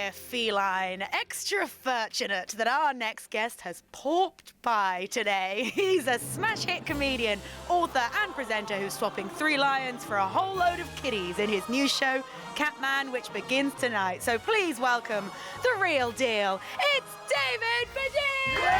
we're feline extra fortunate that our next guest has porked pie today. He's a smash hit comedian, author and presenter who's swapping 3 lions for a whole load of kitties in his new show, Catman, which begins tonight. So please welcome the real deal. It's David Baddiel!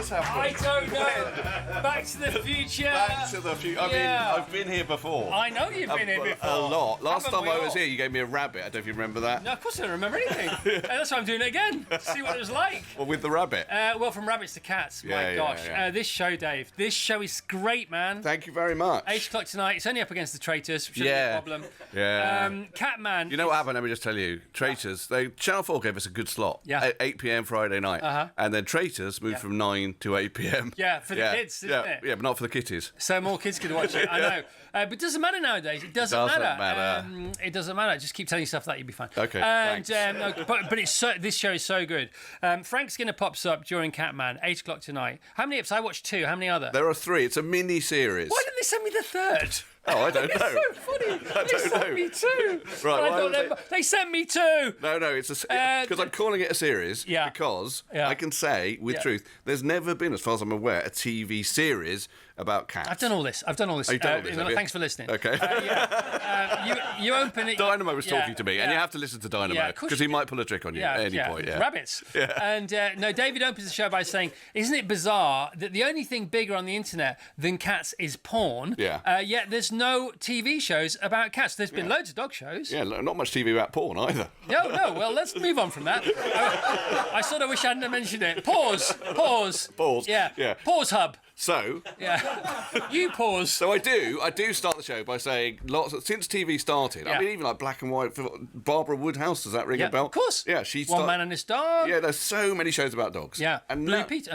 I don't know. Back to the future. Back to the future. I mean, I've been here before. I know you've been here before. A lot. Last Haven't time we I was all? here, you gave me a rabbit. I don't know if you remember that. No, of course I don't remember anything. That's why I'm doing it again. To see what it was like. Well, with the rabbit. Well, from rabbits to cats. My gosh. This show, Dave. This show is great, man. Thank you very much. 8 o'clock tonight. It's only up against the Traitors. Shouldn't be a problem. Yeah. Catman. You know what happened? Let me just tell you. Traitors. Channel 4 gave us a good slot. Yeah. At 8 p.m. Friday night. And then Traitors moved from 9 to 8 p.m. Yeah, for the kids, isn't it? Yeah, but not for the kitties. So more kids could watch it. I know. But it doesn't matter nowadays. It doesn't matter. It doesn't matter. Just keep telling yourself that, you'll be fine. Okay, And thanks. but it's this show is so good. Frank Skinner pops up during Catman, 8 o'clock tonight. How many episodes? I watched 2. How many other? There are 3. It's a mini series. Why didn't they send me the 3rd? Oh, I don't know. It's so funny. They sent me 2. Right, they sent me 2. No, it's because I'm calling it a series because I can say with truth, there's never been, as far as I'm aware, a TV series about cats. I've done all this. Oh, you've done all this, have you? Thanks for listening. Okay. You open it. Dynamo was talking to me, and you have to listen to Dynamo because he might pull a trick on you at any point. Yeah. Rabbits. Yeah. And no, David opens the show by saying, "Isn't it bizarre that the only thing bigger on the internet than cats is porn? Yeah. Yet there's no TV shows about cats. There's been loads of dog shows. Yeah, not much TV about porn either. No. Well, let's move on from that. I sort of wish I hadn't mentioned it. Pause. Yeah. Pause hub. So, you pause. So I do start the show by saying since TV started. I mean, even like black and white. Barbara Woodhouse, does that ring a bell? Of course. Yeah, she's One Man and His Dog. Yeah, there's so many shows about dogs. Yeah, and Blue Pete.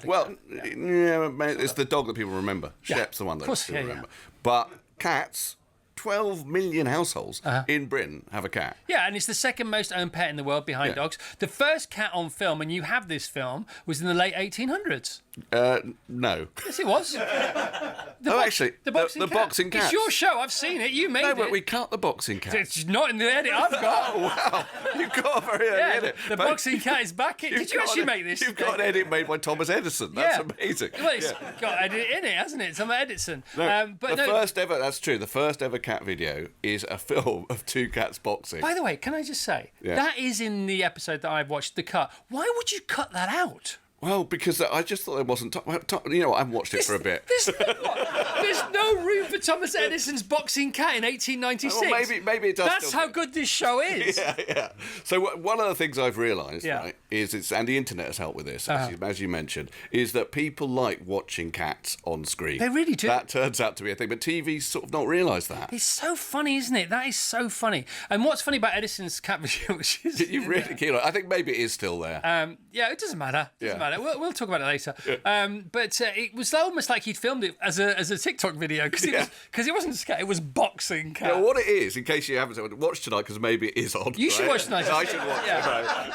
Well, it's the dog that people remember. Shep's the one that people remember. But cats. 12 million households in Britain have a cat. Yeah, and it's the second most owned pet in the world behind dogs. The first cat on film, and you have this film, was in the late 1800s. No. Yes, it was. Actually, the boxing cat. It's your show. I've seen it. You made it. No, but we cut the boxing cat. It's not in the edit I've got. Oh, wow. You've got a very early edit. The boxing cat is back. Did you actually make this? You've got an edit made by Thomas Edison. That's amazing. Well, it's got edit in it, hasn't it? Thomas Edison. No, first ever, that's true, the first ever cat video is a film of 2 cats boxing. By the way, can I just say, that is in the episode that I've watched, the cut. Why would you cut that out? Well, because I just thought there wasn't... you know, I haven't watched it for a bit. There's no room for Thomas Edison's boxing cat in 1896. Well, maybe it does. That's how good this show is. Yeah. So one of the things I've realised, right, is and the internet has helped with this, as you mentioned, is that people like watching cats on screen. They really do. That turns out to be a thing, but TV's sort of not realised that. It's so funny, isn't it? That is so funny. And what's funny about Edison's cat video, which is... You're really keen on it. I think maybe it is still there. It doesn't matter. It doesn't matter. We'll talk about it later. But it was almost like he'd filmed it as a TikTok video because it wasn't scat, it was boxing cat. Yeah, what it is, in case you haven't watched tonight, because maybe it is on. You should watch tonight. I should watch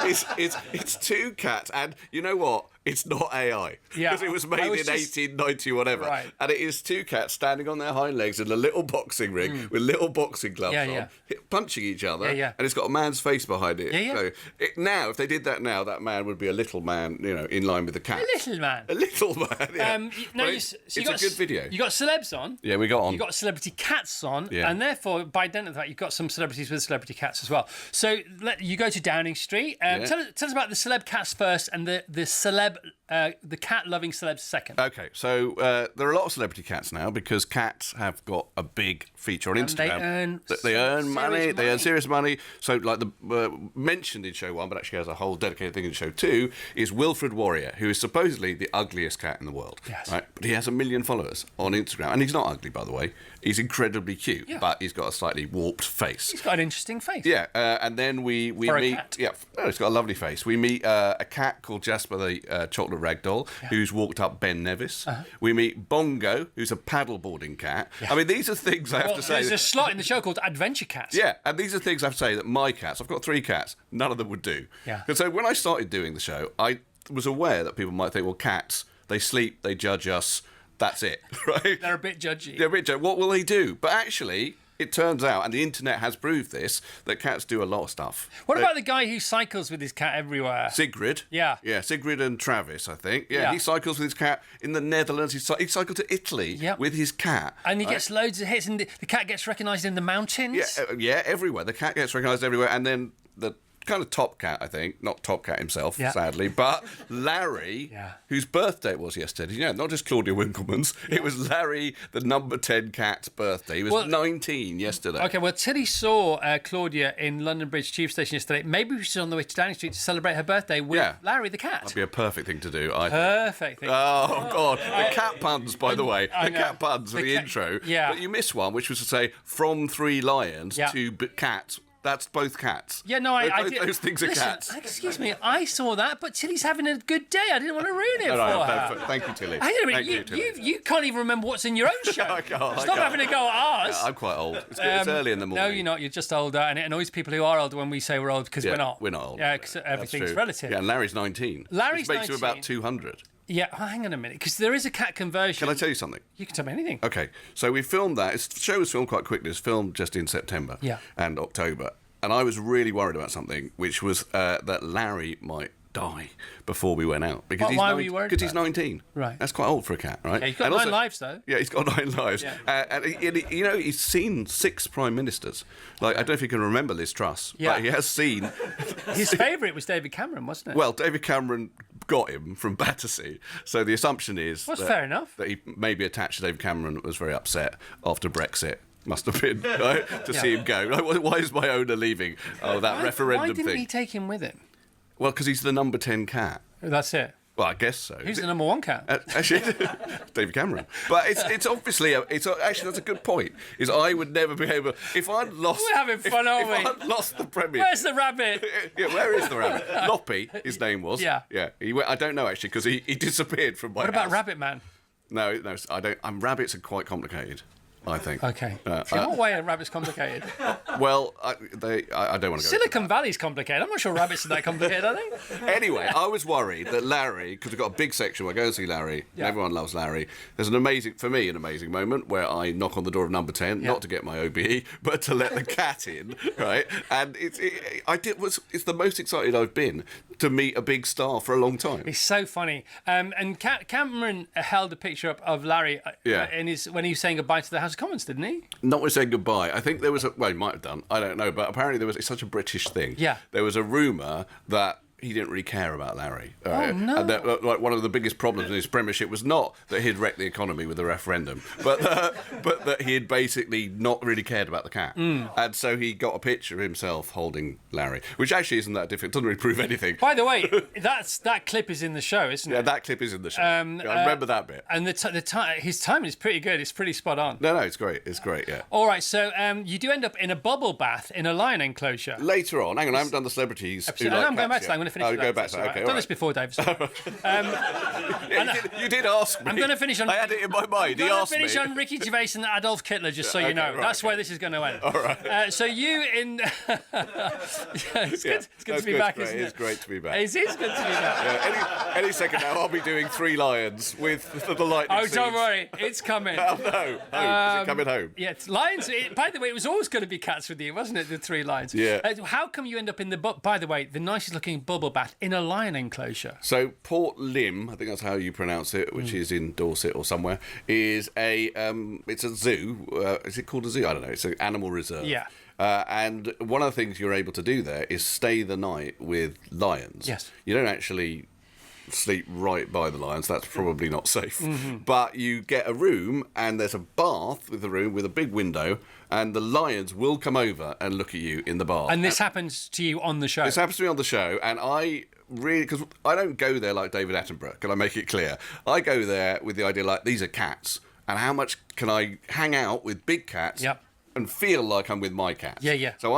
it. It's 2 cats, and you know what? It's not AI. Because it was made in 1890 whatever. Right. And it is 2 cats standing on their hind legs in a little boxing ring with little boxing gloves on, punching each other. And it's got a man's face behind it. So now, if they did that now, that man would be a little man, in line with the cat. A little man. A little man, it's a good video. You got celebs on. Yeah, we got on. You got celebrity cats on. And therefore, by dint of that, you've got some celebrities with celebrity cats as well. So you go to Downing Street. Tell us about the celeb cats first and the cat-loving celebs second. Okay, so there are a lot of celebrity cats now because cats have got a big feature on Instagram. They earn money. They earn serious money. So, like the mentioned in show 1, but actually has a whole dedicated thing in show 2, is Wilfred Warrior, who is supposedly the ugliest cat in the world. Yes. Right? But he has 1 million followers on Instagram, and he's not ugly, by the way. He's incredibly cute, but he's got a slightly warped face. He's got an interesting face. Yeah, and then we meet. A cat. Yeah, he's got a lovely face. We meet a cat called Jasper the chocolate ragdoll, who's walked up Ben Nevis. We meet Bongo, who's a paddleboarding cat. I mean, these are things I have to say. There's a slot in the show called Adventure Cats. Yeah, and these are things I have to say that my cats, I've got 3 cats, none of them would do. Yeah. And so when I started doing the show, I was aware that people might think, well, cats, they sleep, they judge us, that's it, right? They're a bit judgy. They're a bit judgy. What will they do? But actually, it turns out, and the internet has proved this, that cats do a lot of stuff. What about the guy who cycles with his cat everywhere? Sigrid. Yeah. Yeah, Sigrid and Travis, I think. Yeah, he cycles with his cat in the Netherlands. He cycled to Italy with his cat. And he gets loads of hits, and the cat gets recognised in the mountains. Yeah, everywhere. The cat gets recognised everywhere, and then the kind of top cat, I think, not top cat himself, sadly, but Larry, whose birthday it was yesterday. You know, not just Claudia Winkleman's. It was Larry, the number 10 cat's birthday. He was 19 yesterday. Okay, well, Tilly saw Claudia in London Bridge Tube Station yesterday. Maybe she's on the way to Downing Street to celebrate her birthday with Larry the cat. That'd be a perfect thing to do, I think. Perfect thing. Oh, God. The cat puns, by the way. The cat puns for the intro. Yeah. But you missed one, which was to say, from 3 lions to cats. That's both cats. Yeah, no, I did. Those things are cats. Excuse me, I saw that, but Tilly's having a good day. I didn't want to ruin it for her. Thank you, Tilly. You can't even remember what's in your own show. I can't. Stop having to go at ours. Yeah, I'm quite old. It's early in the morning. No, you're not. You're just older, and it annoys people who are older when we say we're old because we're not. We're not old. Yeah, because everything's relative. Yeah, and Larry's 19. Larry's which makes 19. him about 200. Yeah, hang on a minute, because there is a cat conversion. Can I tell you something? You can tell me anything. Okay, so we filmed that. The show was filmed quite quickly. It was filmed just in September and October. And I was really worried about something, which was that Larry might die before we went out. Because why were you worried? Because he's 19. Right. That's quite old for a cat, right? Yeah, he's got 9 lives, though. Yeah, he's got 9 lives. Yeah. And he's seen 6 prime ministers. Like, I don't know if you can remember Liz Truss, but he has seen... His favourite was David Cameron, wasn't it? Well, David Cameron got him from Battersea. So the assumption is fair enough. That he maybe attached to David Cameron was very upset after Brexit. Must have been, right? To see him go. Like, why is my owner leaving? Oh, that referendum thing. Why didn't he take him with him? Well, because he's the number 10 cat. That's it. Well, I guess so. Who's the number 1 cat? Actually, David Cameron. But it's obviously actually that's a good point. Is I would never be able if I'd lost. We're having fun, aren't we? If I'd lost the premiere. Where's the rabbit? Yeah, where is the rabbit? Loppy, his name was. Yeah. Yeah. I don't know actually because he disappeared from my house. What about Rabbit Man? No, I don't. Rabbits are quite complicated. I think. Okay. In what way are rabbits complicated? Well, I don't want to go. Silicon Valley's complicated. I'm not sure rabbits are that complicated, are they? Anyway, I was worried that Larry, because we've got a big section where I go and see Larry, and everyone loves Larry. There's an amazing moment where I knock on the door of number 10, not to get my OBE, but to let the cat in, right? And it's the most excited I've been to meet a big star for a long time. It's so funny. And Cameron held a picture up of Larry when he was saying goodbye to the House of Commons, didn't he? Not when saying goodbye. I think there was he might have done. I don't know, but apparently it's such a British thing. Yeah. There was a rumour that he didn't really care about Larry. Oh, no. And that, like, one of the biggest problems in his premiership was not that he'd wrecked the economy with the referendum, but that he had basically not really cared about the cat. And so he got a picture of himself holding Larry, which actually isn't that difficult. It doesn't really prove anything. By the way, that clip is in the show, isn't it? Yeah, that clip is in the show. I remember that bit. And his timing is pretty good. It's pretty spot on. No, it's great. It's great, yeah. All right, so you do end up in a bubble bath in a lion enclosure. Later on. Hang on, I haven't done the celebrities. I'm going back to that. I'm going to finish. Go back to that. Okay, I've done this before, Dave. You did ask me. I'm going to finish on. I had it in my mind. He asked me. I'm going to finish on Ricky Gervais and Adolf Hitler, just so you know. Right, That's where this is going to end. All right. So you in. It's good. It's good to be back, isn't it? It's great to be back. It is good to be back. Yeah, any second now, I'll be doing 3 lions with the lightning. Oh, don't worry, it's coming. Oh no, is it coming home? Yeah, it's lions. By the way, it was always going to be cats with you, wasn't it? The 3 lions. Yeah. How come you end up in the? By the way, the nicest looking bubble bath in a lion enclosure. So Port Lympne, I think that's how you pronounce it, which is in Dorset or somewhere, is it's a zoo. Is it called a zoo? I don't know. It's an animal reserve. Yeah. And one of the things you're able to do there is stay the night with lions. Yes. You don't actually sleep right by the lions. That's probably not safe. But you get a room, and there's a bath with the room with a big window, and the lions will come over and look at you in the bath. And this happens to you on the show. This happens to me on the show, and I really, because I don't go there like David Attenborough, can I make it clear? I go there with the idea like, these are cats, and how much can I hang out with big cats and feel like I'm with my cats? Yeah. So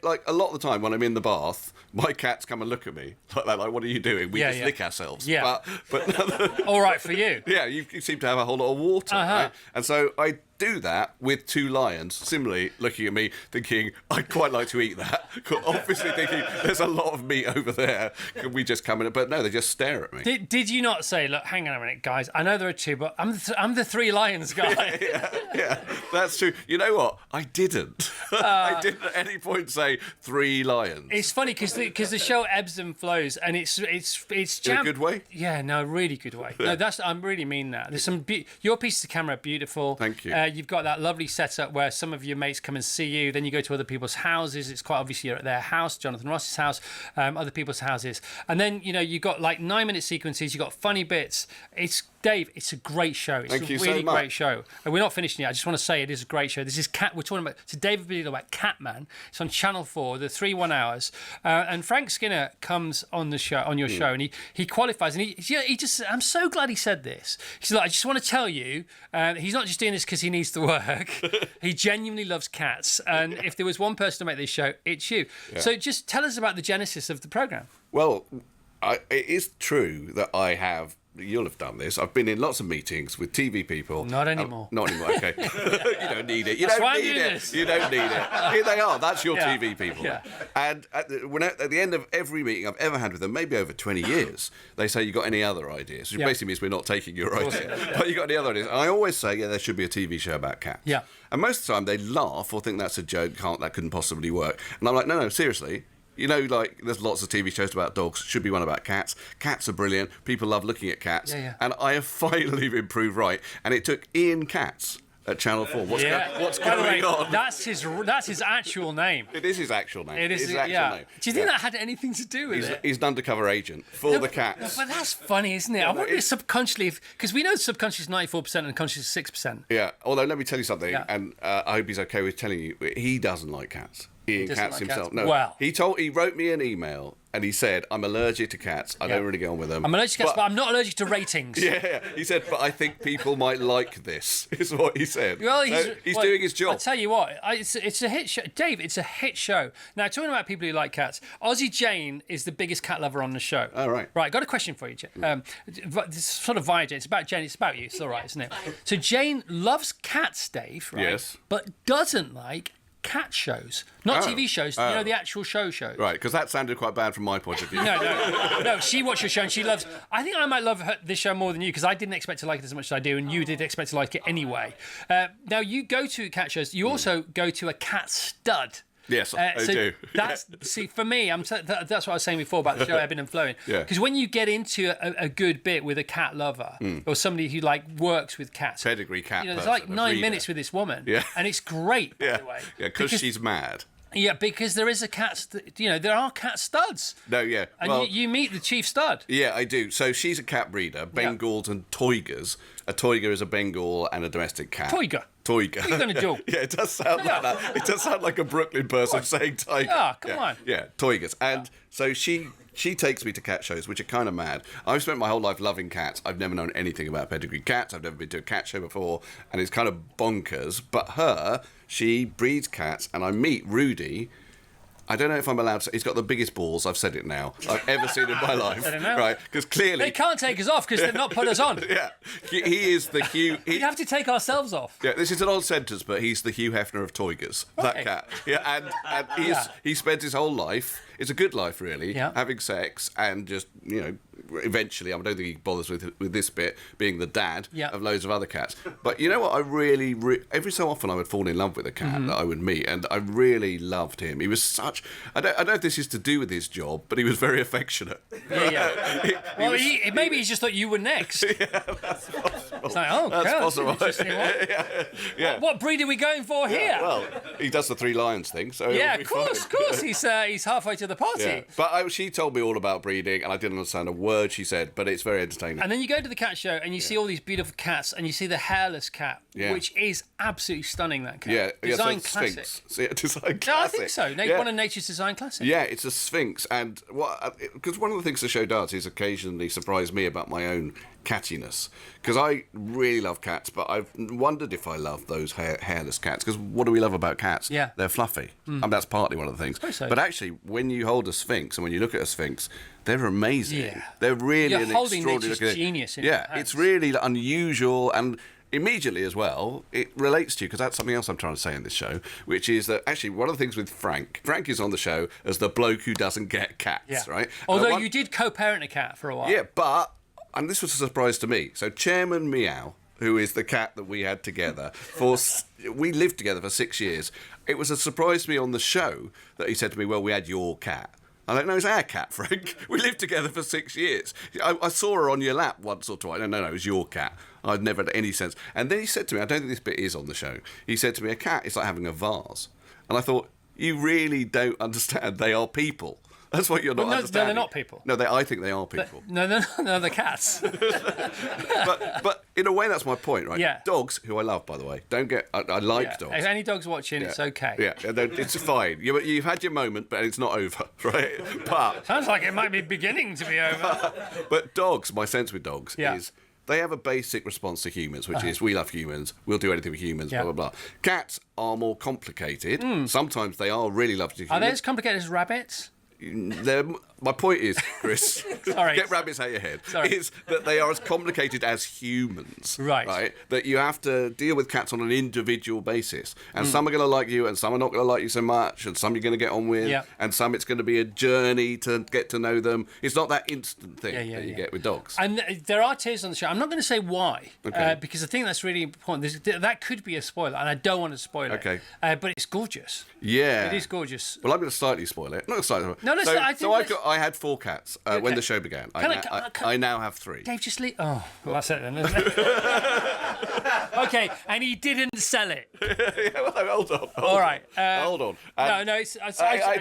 like a lot of the time when I'm in the bath my cats come and look at me like that. Like, what are you doing? We just lick ourselves. Yeah. But all right for you. Yeah, you seem to have a whole lot of water. Right? And so I do that with 2 lions, similarly looking at me, thinking, I'd quite like to eat that. Obviously thinking, there's a lot of meat over there. Can we just come in? But no, they just stare at me. Did you not say, look, hang on a minute, guys, I know there are 2, but I'm the 3 lions guy. Yeah, that's true. You know what? I didn't. I didn't at any point say 3 lions. It's funny because the show ebbs and flows, and it's in a good way? Yeah, no, really good way. No, I really mean that. There's some your pieces of camera are beautiful. Thank you. You've got that lovely setup where some of your mates come and see you. Then you go to other people's houses. It's quite obvious you're at their house, Jonathan Ross's house, other people's houses. And then, you've got like 9-minute sequences. You've got funny bits. Dave, it's a great show. It's Thank you a really so much. great show. And we're not finishing yet. I just want to say it is a great show. This is we're talking about David Baddiel about Catman. It's on Channel 4, the 3 1 hours. And Frank Skinner comes on the show, on your show, and he qualifies. And he just, I'm so glad he said this. He said, look, I just want to tell you, he's not just doing this because he needs the work. He genuinely loves cats. And if there was one person to make this show, it's you. Yeah. So just tell us about the genesis of the programme. Well, it is true that I have. You'll have done this. I've been in lots of meetings with TV people. Not anymore. Not anymore, okay. You don't need it. You don't need it. You don't need it. Here they are. That's your TV people. Yeah. And at the end of every meeting I've ever had with them, maybe over 20 years, they say, you got any other ideas? Which basically means we're not taking your idea. But you got any other ideas? And I always say, there should be a TV show about cats. Yeah. And most of the time they laugh or think that's a joke, that couldn't possibly work. And I'm like, no, seriously. There's lots of TV shows about dogs. Should be one about cats. Cats are brilliant. People love looking at cats. Yeah. And I have finally been proved right. And it took Ian Katz at Channel 4. What's going on? That's his actual name. It is his actual name. It is his actual name. Do you think that had anything to do with it? He's an undercover agent for the cats. But that's funny, isn't it? I wonder if subconsciously, because we know subconscious is 94% and conscious is 6%. Yeah. Although, let me tell you something, and I hope he's okay with telling you, he doesn't like cats. Ian Katz himself. Cats. No. Wow. He wrote me an email and he said, I'm allergic to cats. I don't really get on with them. I'm allergic to cats, but I'm not allergic to ratings. Yeah. He said, but I think people might like this, is what he said. Well, he's doing his job. I'll tell you what, it's a hit show. Dave, it's a hit show. Now, talking about people who like cats, Aussie Jane is the biggest cat lover on the show. Oh, right. Right, got a question for you, Jane. This sort of via Jane. It's about Jane, it's about you. It's all right, isn't it? So Jane loves cats, Dave, right? Yes. But doesn't like cat shows, not TV shows, the actual shows. Right, because that sounded quite bad from my point of view. No, she watched your show and she loves. I think I might love this show more than you because I didn't expect to like it as much as I do, and you did expect to like it anyway. Now you go to cat shows. You also go to a cat stud. Yes, I do. See, for me, that's what I was saying before about the show ebbing and flowing. Because when you get into a good bit with a cat lover or somebody who works with cats, pedigree cat, there's like 9 minutes with this woman, and it's great. By the way, because she's mad. Yeah, because there is a cat. There are cat studs. No, yeah, and you meet the chief stud. Yeah, I do. So she's a cat breeder, Bengals and Toigers. A Toiger is a Bengal and a domestic cat. Toiger. What are you going to do? Yeah, it does sound like that. It does sound like a Brooklyn person saying tiger. Ah, come on. Yeah, Toigers. And so she takes me to cat shows, which are kind of mad. I've spent my whole life loving cats. I've never known anything about pedigree cats. I've never been to a cat show before, and it's kind of bonkers. But she breeds cats, and I meet Rudy. I don't know if I'm allowed to. He's got the biggest balls, I've said it now, I've ever seen in my life. I don't know. Right? Because clearly. They can't take us off because they've not put us on. Yeah. He is the Hugh. We have to take ourselves off. Yeah, this is an odd sentence, but he's the Hugh Hefner of Toigers, that cat. Yeah, and he spent his whole life, it's a good life really, having sex and just, eventually, I don't think he bothers with this bit, being the dad of loads of other cats. But you know what, I really, every so often I would fall in love with a cat that I would meet, and I really loved him. He was such, I don't know if this is to do with his job, but he was very affectionate. Yeah. Maybe he just thought you were next. Yeah, that's possible. It's like, that's possible. Yeah. What breed are we going for here? Well, he does the 3 lions thing, so of course. He's halfway to the party. Yeah. But she told me all about breeding, and I didn't understand a word word she said, but it's very entertaining. And then you go to the cat show and you see all these beautiful cats, and you see the hairless cat, which is absolutely stunning, that cat. Yeah. Design so classic. Sphynx. Design classic. No, I think so. One of nature's design classics. Yeah, it's a Sphynx. And because one of the things the show does is occasionally surprise me about my own cattiness. Because I really love cats, but I've wondered if I love those hairless cats. Because what do we love about cats? Yeah. They're fluffy. That's partly one of the things. So. But actually, when you hold a Sphynx and when you look at a Sphynx, they're amazing. Yeah. They're really You're an holding extraordinary nature's genius in your hands. it's really unusual, and immediately as well, it relates to you, because that's something else I'm trying to say in this show, which is that actually one of the things with Frank is on the show as the bloke who doesn't get cats, right? Although you did co-parent a cat for a while. Yeah, but, and this was a surprise to me, so Chairman Meow, who is the cat that we had together, we lived together for 6 years. It was a surprise to me on the show that he said to me, well, we had your cat. I don't know, it's our cat, Frank. We lived together for 6 years. I saw her on your lap once or twice. No, it was your cat. I'd never had any sense. And then he said to me, I don't think this bit is on the show, he said to me, a cat is like having a vase. And I thought, you really don't understand. They are people. That's what you're not understanding. No, they're not people. No, I think they are people. No, they're cats. but in a way, that's my point, right? Yeah. Dogs, who I love, by the way, I like dogs. If any dog's watching, it's okay. Yeah, it's fine. You've had your moment, but it's not over, right? But sounds like it might be beginning to be over. But dogs, my sense with dogs is they have a basic response to humans, which is we love humans, we'll do anything for humans, blah, blah, blah. Cats are more complicated. Sometimes they are really lovely to humans. Are they as complicated as rabbits? My point is, Chris, Sorry. get rabbits out of your head, is that they are as complicated as humans. Right. That you have to deal with cats on an individual basis. And some are going to like you, and some are not going to like you so much, and some you're going to get on with, and some it's going to be a journey to get to know them. It's not that instant thing that you get with dogs. And there are tiers on the show. I'm not going to say why, because I think that's really important. That could be a spoiler, and I don't want to spoil it. But it's gorgeous. Yeah. It is gorgeous. Well, I'm going to slightly spoil it. Not slightly. I had 4 cats when the show began. I now have 3. Dave, just leave. Oh, well, that's it then, isn't it? Okay, and he didn't sell it. Hold on. All right. Hold on. No, it's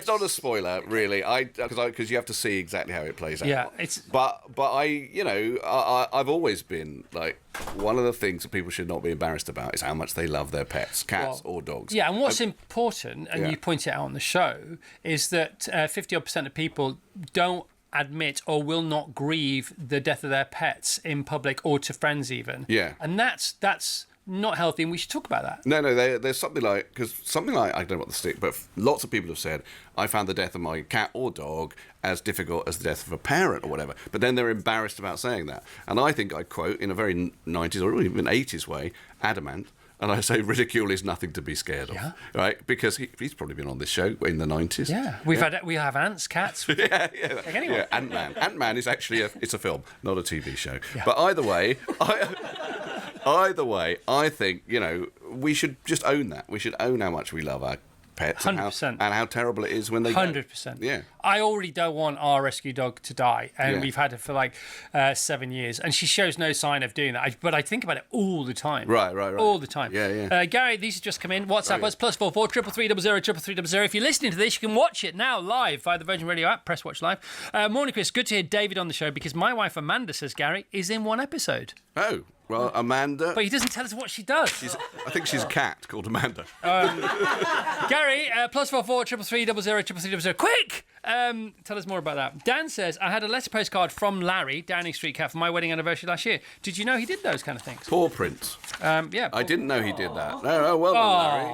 not a spoiler, really. Because you have to see exactly how it plays out. Yeah, But I've always been like, one of the things that people should not be embarrassed about is how much they love their pets, cats or dogs. Yeah, and what's important, and you point it out on the show, is that 50% of people don't admit or will not grieve the death of their pets in public or to friends even. Yeah. And that's not healthy, and we should talk about that. No, there's something like, I don't know what the stick, but lots of people have said, I found the death of my cat or dog as difficult as the death of a parent or whatever. But then they're embarrassed about saying that. And I think I quote, in a very 90s or even 80s way, Adamant, and I say ridicule is nothing to be scared of, right? Because he's probably been on this show in the 90s. Yeah, we have ants, cats. Anyway. Ant-Man. Ant-Man is actually it's a film, not a TV show. Yeah. But either way, I think we should just own that. We should own how much we love our pets 100%. and how terrible it is when they 100%. Yeah. I already don't want our rescue dog to die, and we've had her for like 7 years, and she shows no sign of doing that. But I think about it all the time. Right. All the time. Yeah. Gary, these have just come in. WhatsApp us +44 333 00 333. If you're listening to this, you can watch it now live via the Virgin Radio app. Press watch live. Morning, Chris. Good to hear David on the show because my wife Amanda, says Gary, is in one episode. Oh. Well, Amanda... But he doesn't tell us what she does. I think she's a cat called Amanda. Gary, +44 333 00 333. Quick! Tell us more about that. Dan says, I had a letter postcard from Larry, Downing Street Cat, for my wedding anniversary last year. Did you know he did those kind of things? Paw prints. I didn't know he did that. No, well done, Larry.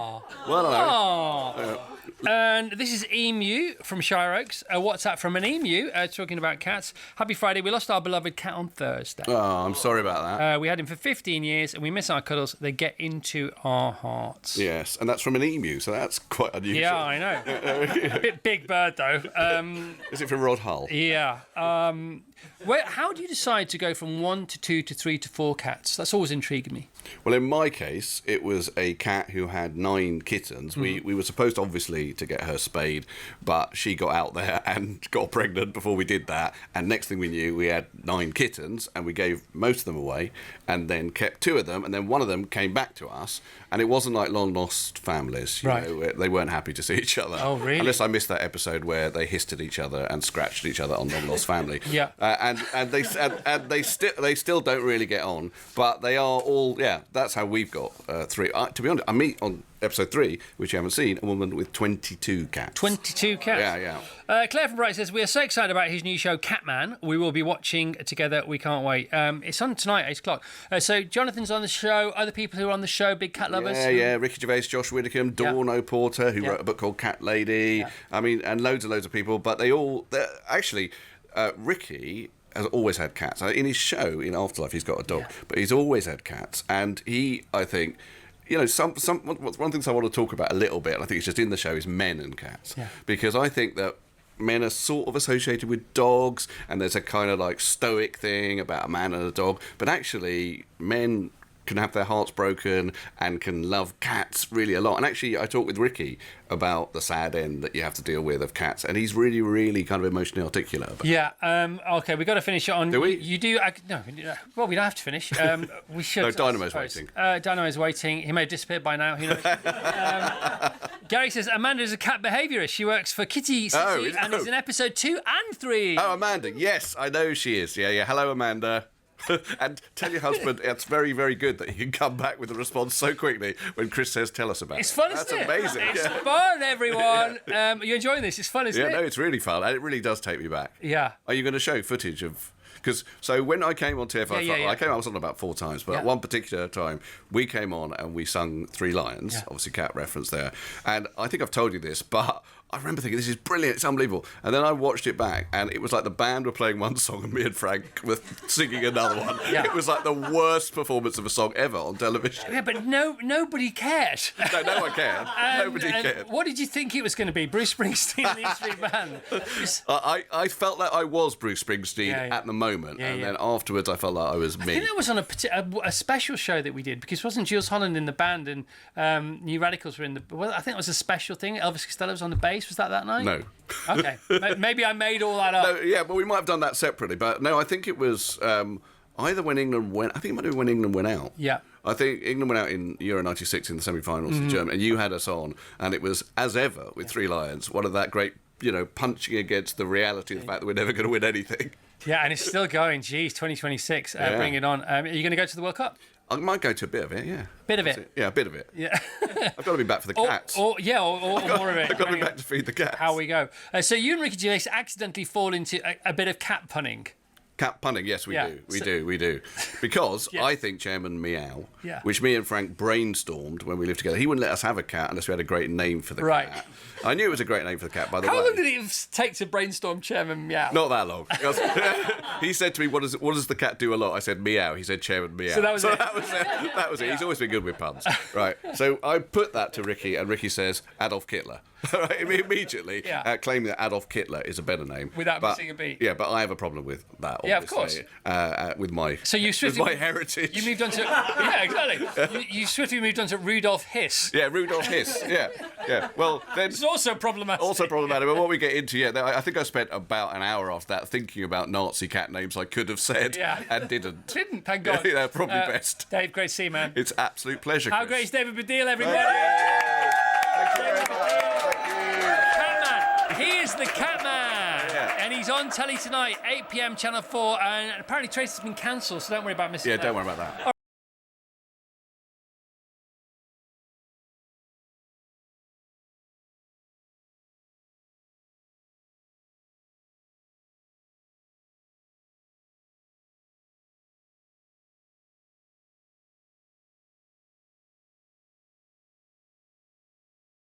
Well done, Larry. And this is Emu from Shire Oaks. A WhatsApp from an emu talking about cats. Happy Friday. We lost our beloved cat on Thursday. Oh, I'm sorry about that. We had him for 15 years and we miss our cuddles. They get into our hearts. Yes, and that's from an emu, so that's quite unusual. Yeah, I know. A bit big bird, though. Is it from Rod Hull? Yeah. How do you decide to go from 1 to 2 to 3 to 4 cats? That's always intrigued me. Well, in my case, it was a cat who had 9 kittens. We were supposed, obviously, to get her spayed, but she got out there and got pregnant before we did that. And next thing we knew, we had 9 kittens, and we gave most of them away, and then kept 2 of them, and then one of them came back to us, and it wasn't like long lost families. You know, they weren't happy to see each other. Oh, really? Unless I missed that episode where they hissed at each other and scratched each other on Long Lost Family. Yeah. And they still don't really get on, but they are all, that's how we've got 3. To be honest, I meet on episode 3, which you haven't seen, a woman with 22 cats. 22 cats? Yeah. Claire from Bright says, we are so excited about his new show, Catman. We will be watching together. We can't wait. It's on tonight, 8 o'clock. So Jonathan's on the show. Other people who are on the show, big cat lovers. Yeah. Ricky Gervais, Josh Widdicombe, Dawn O'Porter, who wrote a book called Cat Lady. Yeah. I mean, and loads of people. But actually, Ricky has always had cats. In his show, in Afterlife, he's got a dog. But he's always had cats. And he, I think... You know, one of the things I want to talk about a little bit, and I think it's just in the show, is men and cats. Yeah. Because I think that men are sort of associated with dogs, and there's a kind of like stoic thing about a man and a dog. But actually, men can have their hearts broken and can love cats really a lot. And actually, I talked with Ricky about the sad end that you have to deal with of cats, and he's really, really kind of emotionally articulate about it. Okay, we've got to finish it on... Do we? You do... No, well, we don't have to finish. We should. No, Dynamo's waiting. Dynamo's waiting. He may have disappeared by now. Who knows? Gary says, Amanda is a cat behaviourist. She works for Kitty City and is in episode 2 and 3. Oh, Amanda. Yes, I know she is. Yeah. Hello, Amanda. And tell your husband it's very, very good that he can come back with a response so quickly when Chris says, tell us about it. It's fun, isn't it? That's amazing. It's fun, everyone. Are you enjoying this? It's fun, isn't it? Yeah, no, it's really fun. And it really does take me back. Yeah. Are you going to show footage of... So when I came on TFI, I was on about 4 times, but one particular time we came on and we sung Three Lions, obviously cat reference there. And I think I've told you this, but I remember thinking, this is brilliant, it's unbelievable. And then I watched it back, and it was like the band were playing one song and me and Frank were singing another one. Yeah. It was like the worst performance of a song ever on television. Yeah, but nobody cared. No one cared. Nobody cared. What did you think it was going to be? Bruce Springsteen and the E Street Band? I felt like I was Bruce Springsteen at the moment, and then afterwards I felt like I was me. I think that was on a special show that we did, because wasn't Jules Holland in the band and New Radicals were in the... Well, I think it was a special thing. Elvis Costello was on the bass. Was that night? No. Okay. Maybe I made all that up. No, yeah, but we might have done that separately. But no, I think it was either when England went... I think it might have been when England went out. Yeah. I think England went out in Euro 96 in the semi-finals in Germany, and you had us on, and it was, as ever, with Three Lions, one of that great, punching against the reality of the fact that we're never going to win anything. Yeah, and it's still going. Geez, 2026. Bring it on. Are you going to go to the World Cup? I might go to a bit of it, yeah. Bit of it? Yeah, a bit of it. Yeah. I've got to be back for the cats. Or more of it. I've got to be back to feed the cats. How we go. So you and Ricky Gervais accidentally fall into a bit of cat punning. Cat punning, yes, we do. We do. Because I think Chairman Meow, which me and Frank brainstormed when we lived together, he wouldn't let us have a cat unless we had a great name for the cat. I knew it was a great name for the cat, by the way. How long did it take to brainstorm Chairman Meow? Not that long. He said to me, what does the cat do a lot? I said, meow. He said, Chairman Meow. So that was it. That was it. He's always been good with puns. Right. So I put that to Ricky, and Ricky says, Adolf Hitler. Immediately, claiming that Adolf Hitler is a better name. Without missing a beat. Yeah, but I have a problem with that, obviously. Yeah, of course. With my heritage. You moved on to... Yeah, exactly. You swiftly moved on to Rudolf Hiss. Yeah, Rudolf Hiss. Yeah. Well, then... It's also problematic. But what we get into, I think I spent about an hour after that thinking about Nazi cat names I could have said and didn't. Thank God. Yeah, probably best. Dave, great to see you, man. It's absolute pleasure, How Chris. great is David Baddiel, everybody? Thank you very much. Catman. He is the Catman. Yeah. And he's on telly tonight, 8 p.m, Channel 4. And apparently Tracy's been cancelled, so don't worry about missing that. Yeah, don't worry about that.